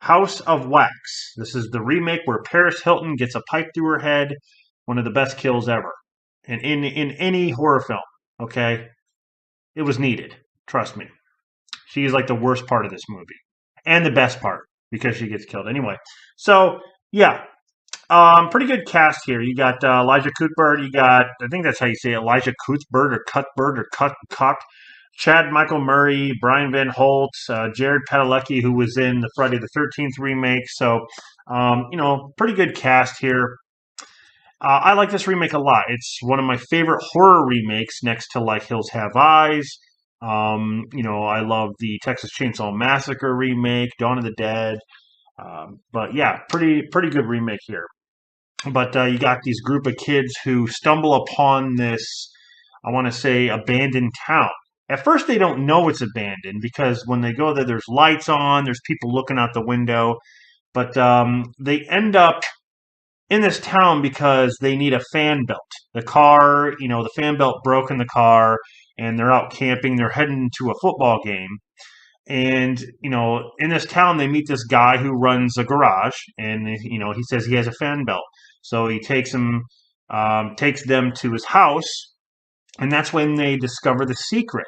House of Wax. This is the remake where Paris Hilton gets a pipe through her head. One of the best kills ever. And in any horror film, okay? It was needed. Trust me. She is like the worst part of this movie. And the best part, because she gets killed. Anyway. So, yeah. Pretty good cast here. You got Elijah Cuthbert. You got, I think that's how you say it, Elijah Cuthbert or Cuthbert or Cuck. Chad Michael Murray, Brian Van Holt, Jared Padalecki, who was in the Friday the 13th remake. So, pretty good cast here. I like this remake a lot. It's one of my favorite horror remakes next to like Hills Have Eyes. I love the Texas Chainsaw Massacre remake, Dawn of the Dead. But yeah, pretty good remake here. But you got these group of kids who stumble upon this, I want to say, abandoned town. At first, they don't know it's abandoned because when they go there, there's lights on, there's people looking out the window. But they end up in this town because they need a fan belt. The car, the fan belt broke in the car, and they're out camping. They're heading to a football game. And, in this town, they meet this guy who runs a garage, and, he says he has a fan belt. So he takes them to his house, and that's when they discover the secret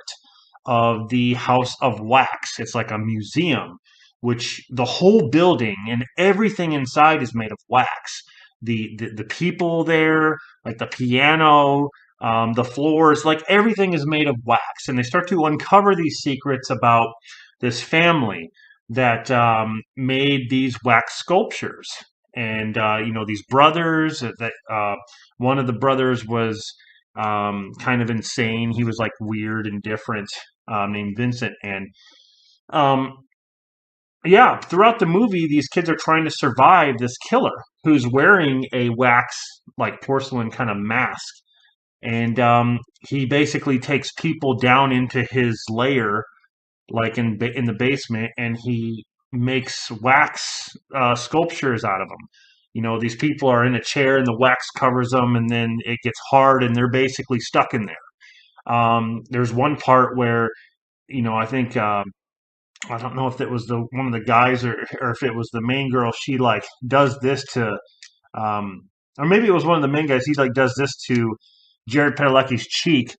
of the House of Wax. It's like a museum, which the whole building and everything inside is made of wax. The people there, like the piano, the floors, like everything is made of wax. And they start to uncover these secrets about this family that made these wax sculptures. And these brothers that one of the brothers was kind of insane. He was like weird and different, named Vincent. And um, yeah, throughout the movie, these kids are trying to survive this killer who's wearing a wax, like porcelain kind of mask. And he basically takes people down into his lair, like in the basement, and he makes wax sculptures out of them. These people are in a chair, and the wax covers them, and then it gets hard, and they're basically stuck in there. There's one part where, I think I don't know if it was the one of the guys or if it was the main girl. She like does this to, or maybe it was one of the main guys. He like does this to Jared Padalecki's cheek,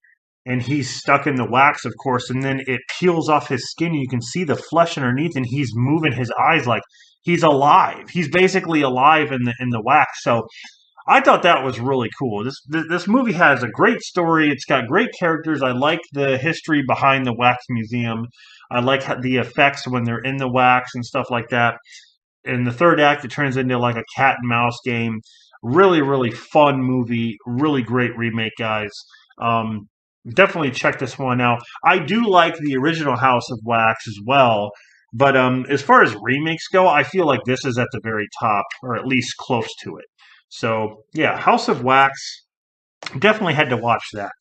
and he's stuck in the wax, of course, and then it peels off his skin, and you can see the flesh underneath, and he's moving his eyes like he's alive. He's basically alive in the wax. So I thought that was really cool. This movie has a great story. It's got great characters. I like the history behind the wax museum. I like the effects when they're in the wax and stuff like that. In the third act, it turns into like a cat and mouse game. Really, really fun movie. Really great remake, guys. Definitely check this one out. I do like the original House of Wax as well. But as far as remakes go, I feel like this is at the very top, or at least close to it. So, yeah, House of Wax, definitely had to watch that.